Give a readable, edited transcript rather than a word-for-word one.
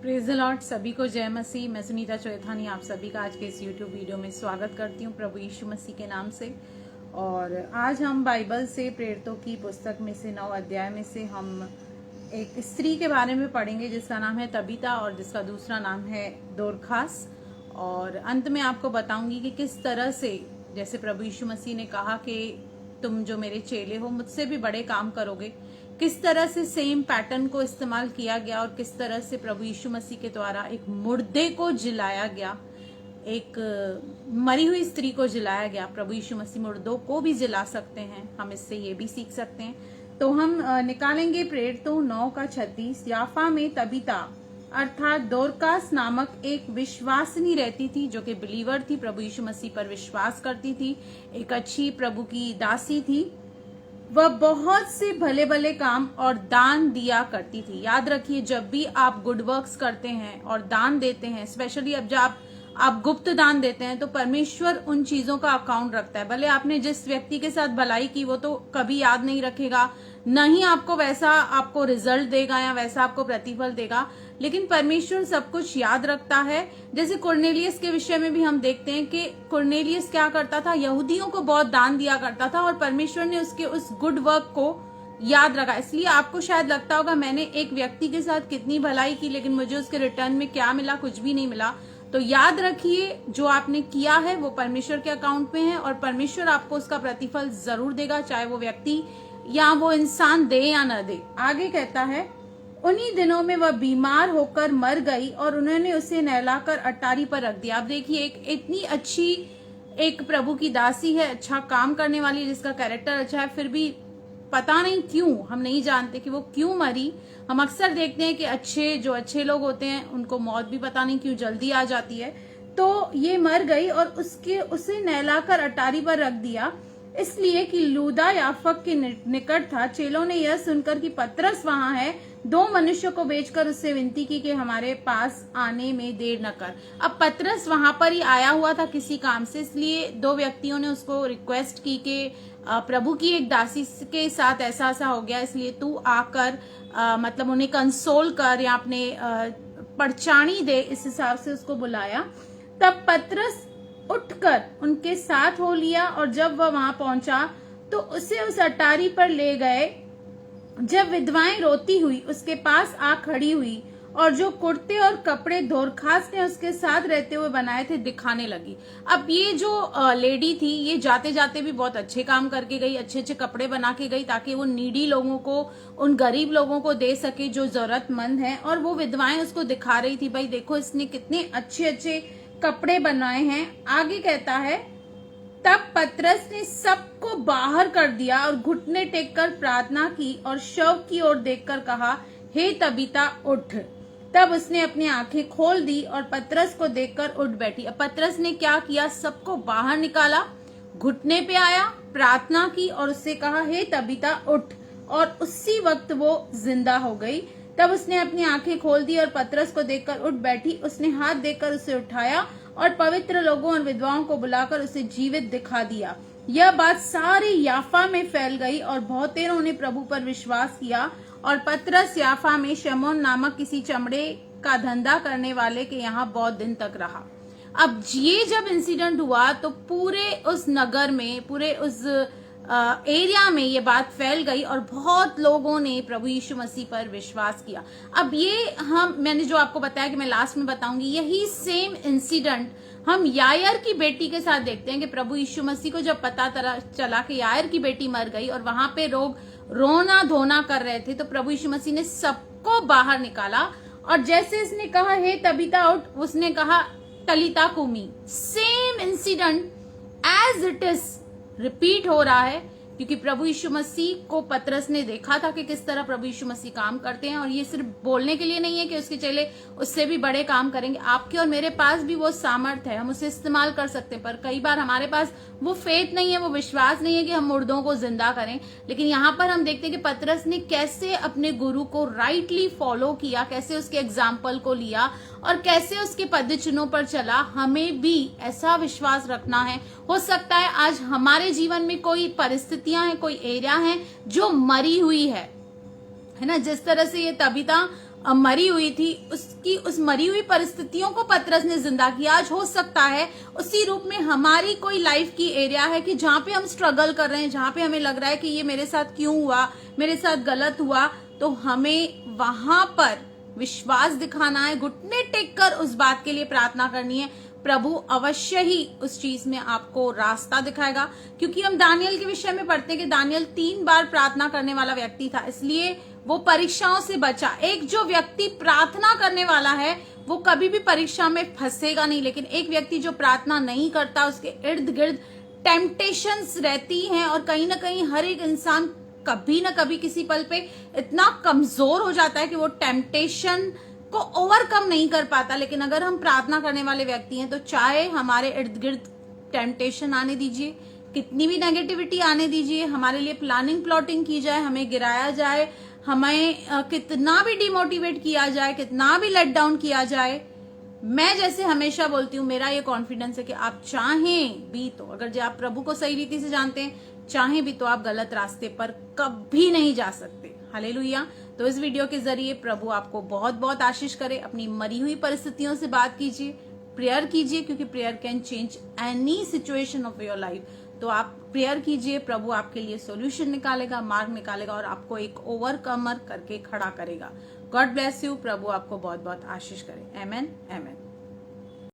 Praise the Lord. सभी को जय मसीह। मैं सुनीता चौथानी आप सभी का आज के इस यूट्यूब वीडियो में स्वागत करती हूँ प्रभु यीशु मसीह के नाम से। और आज हम बाइबल से प्रेरितों की पुस्तक में से 9 अध्याय में से हम एक स्त्री के बारे में पढ़ेंगे जिसका नाम है तबीता और जिसका दूसरा नाम है दोरखास। और अंत में आपको बताऊंगी कि किस तरह से, जैसे प्रभु यीशु मसीह ने कहा कि तुम जो मेरे चेले हो मुझसे भी बड़े काम करोगे, किस तरह से सेम पैटर्न को इस्तेमाल किया गया और किस तरह से प्रभु यीशु मसीह के द्वारा एक मुर्दे को जिलाया गया, एक मरी हुई स्त्री को जिलाया गया। प्रभु यीशु मसीह मुर्दों को भी जिला सकते हैं, हम इससे ये भी सीख सकते हैं। तो हम निकालेंगे प्रेरितों 9:36। याफा में तबीता अर्थात दोरकास नामक एक विश्वासिनी रहती थी जो कि बिलीवर थी, प्रभु यीशु मसीह पर विश्वास करती थी, एक अच्छी प्रभु की दासी थी। वह बहुत से भले भले काम और दान दिया करती थी। याद रखिए, जब भी आप गुड वर्क्स करते हैं और दान देते हैं, स्पेशली अब जब आप गुप्त दान देते हैं, तो परमेश्वर उन चीजों का अकाउंट रखता है। भले आपने जिस व्यक्ति के साथ भलाई की वो तो कभी याद नहीं रखेगा, न ही आपको वैसा आपको रिजल्ट देगा या वैसा आपको प्रतिफल देगा, लेकिन परमेश्वर सब कुछ याद रखता है। जैसे कुरनेलियस के विषय में भी हम देखते हैं कि कुरनेलियस क्या करता था, यहूदियों को बहुत दान दिया करता था और परमेश्वर ने उसके उस गुड वर्क को याद रखा। इसलिए आपको शायद लगता होगा मैंने एक व्यक्ति के साथ कितनी भलाई की लेकिन मुझे उसके रिटर्न में क्या मिला, कुछ भी नहीं मिला। तो याद रखिए, जो आपने किया है वो परमेश्वर के अकाउंट में है और परमेश्वर आपको उसका प्रतिफल जरूर देगा, चाहे वो व्यक्ति या वो इंसान दे या न दे। आगे कहता है, उन्हीं दिनों में वह बीमार होकर मर गई और उन्होंने उसे नहलाकर अटारी पर रख दिया। आप देखिए, एक इतनी अच्छी एक प्रभु की दासी है, अच्छा काम करने वाली, जिसका कैरेक्टर अच्छा है, फिर भी पता नहीं क्यों, हम नहीं जानते कि वो क्यों मरी। हम अक्सर देखते हैं कि जो अच्छे लोग होते हैं उनको मौत भी पता नहीं क्यों जल्दी आ जाती है। तो ये मर गई और उसे नहलाकर अटारी पर रख दिया, इसलिए कि लूदा याफक के निकट था। चेलों ने यह सुनकर कि पतरस वहां है, 2 मनुष्यों को भेजकर उससे विनती की कि हमारे पास आने में देर न कर। अब पतरस वहां पर ही आया हुआ था किसी काम से, इसलिए 2 व्यक्तियों ने उसको रिक्वेस्ट की कि प्रभु की एक दासी के साथ ऐसा ऐसा हो गया, इसलिए तू आकर मतलब उन्हें कंसोल कर या अपने परचानी दे, इस हिसाब से उसको बुलाया। तब पतरस उठकर उनके साथ हो लिया और जब वह वहां पहुंचा तो उसे उस अटारी पर ले गए। जब विधवाएं रोती हुई उसके पास आ खड़ी हुई और जो कुर्ते और कपड़े दोरखास ने उसके साथ रहते हुए बनाए थे दिखाने लगी। अब ये जो लेडी थी, ये जाते जाते भी बहुत अच्छे काम करके गई, अच्छे अच्छे कपड़े बना के गई ताकि वो नीडी लोगों को, उन गरीब लोगों को दे सके जो जरूरतमंद हैं। और वो विधवाएं उसको दिखा रही थी, भाई देखो इसने कितने अच्छे अच्छे कपड़े बनाए हैं। आगे कहता है, तब पतरस ने सबको बाहर कर दिया और घुटने टेककर प्रार्थना की और शव की ओर देखकर कहा, हे तबीता उठ। तब उसने अपनी आंखें खोल दी और पतरस को देखकर उठ बैठी। अब पतरस ने क्या किया, सबको बाहर निकाला, घुटने पे आया, प्रार्थना की और उससे कहा, हे तबीता उठ, और उसी वक्त वो जिंदा हो गई। तब उसने अपनी आंखें खोल दी और पतरस को देखकर उठ बैठी। उसने हाथ देकर उसे उठाया और पवित्र लोगों और विधवाओं को बुलाकर उसे जीवित दिखा दिया। यह बात सारे याफा में फैल गई और बहुतेरों ने प्रभु पर विश्वास किया। और पतरस याफा में शमौन नामक किसी चमड़े का धंधा करने वाले के यहाँ बहुत दिन तक रहा। अब ये जब इंसिडेंट हुआ तो पूरे उस नगर में, पूरे उस एरिया में ये बात फैल गई और बहुत लोगों ने प्रभु यीशु मसीह पर विश्वास किया। अब ये मैंने जो आपको बताया कि मैं लास्ट में बताऊंगी, यही सेम इंसिडेंट हम यायर की बेटी के साथ देखते हैं कि प्रभु यीशु मसीह को जब पता चला कि यायर की बेटी मर गई और वहां पे लोग रोना धोना कर रहे थे, तो प्रभु यीशु मसीह ने सबको बाहर निकाला और जैसे इसने कहा, हे तबीता उठ, उसने कहा, तलीता कुमी। Same incident as it is repeat हो रहा है, क्योंकि प्रभु यीशु मसीह को पतरस ने देखा था कि किस तरह प्रभु यीशु मसीह काम करते हैं। और ये सिर्फ बोलने के लिए नहीं है कि उसके चेले उससे भी बड़े काम करेंगे। आपके और मेरे पास भी वो सामर्थ है, हम उसे इस्तेमाल कर सकते हैं, पर कई बार हमारे पास वो फेथ नहीं है, वो विश्वास नहीं है कि हम मुर्दों को जिंदा करें। लेकिन यहाँ पर हम देखते हैं कि पतरस ने कैसे अपने गुरु को राइटली फॉलो किया, कैसे उसके एग्जाम्पल को लिया और कैसे उसके पदचिन्हों पर चला। हमें भी ऐसा विश्वास रखना है। हो सकता है आज हमारे जीवन में कोई परिस्थितियां हैं, कोई एरिया है जो मरी हुई है ना। जिस तरह से ये तबीता मरी हुई थी, उसकी उस मरी हुई परिस्थितियों को पतरस ने जिंदा किया। आज हो सकता है उसी रूप में हमारी कोई लाइफ की एरिया है कि जहां पे हम स्ट्रगल कर रहे हैं, जहां पे हमें लग रहा है कि ये मेरे साथ क्यों हुआ, मेरे साथ गलत हुआ, तो हमें वहां पर विश्वास दिखाना है, घुटने टेक कर उस बात के लिए प्रार्थना करनी है। प्रभु अवश्य ही उस चीज में आपको रास्ता दिखाएगा, क्योंकि हम दानियल के विषय में पढ़ते हैं कि दानियल 3 बार प्रार्थना करने वाला व्यक्ति था, इसलिए वो परीक्षाओं से बचा। एक जो व्यक्ति प्रार्थना करने वाला है वो कभी भी परीक्षा में फंसेगा नहीं, लेकिन एक व्यक्ति जो प्रार्थना नहीं करता, उसके इर्द गिर्द टेम्पटेशंस रहती हैं, और कहीं ना कहीं हर एक इंसान कभी ना कभी किसी पल पे इतना कमजोर हो जाता है कि वो टेम्पटेशन को ओवरकम नहीं कर पाता। लेकिन अगर हम प्रार्थना करने वाले व्यक्ति हैं तो चाहे हमारे इर्द गिर्द टेम्पटेशन आने दीजिए, कितनी भी नेगेटिविटी आने दीजिए, हमारे लिए प्लानिंग प्लॉटिंग की जाए, हमें गिराया जाए, हमें कितना भी डिमोटिवेट किया जाए, कितना भी लेट डाउन किया जाए, मैं जैसे हमेशा बोलती हूँ, मेरा ये कॉन्फिडेंस है कि आप चाहें भी तो, अगर जो आप प्रभु को सही रीति से जानते हैं, चाहें भी तो आप गलत रास्ते पर कभी नहीं जा सकते। हालेलुया। तो इस वीडियो के जरिए प्रभु आपको बहुत बहुत आशीष करे। अपनी मरी हुई परिस्थितियों से बात कीजिए, प्रेयर कीजिए, क्योंकि prayer can change any situation of your life. तो आप प्रेयर कीजिए, प्रभु आपके लिए सॉल्यूशन निकालेगा, मार्ग निकालेगा, और आपको एक ओवरकमर करके खड़ा करेगा। God bless you. प्रभु आपको बहुत बहुत आशीष करे। आमेन, आमेन।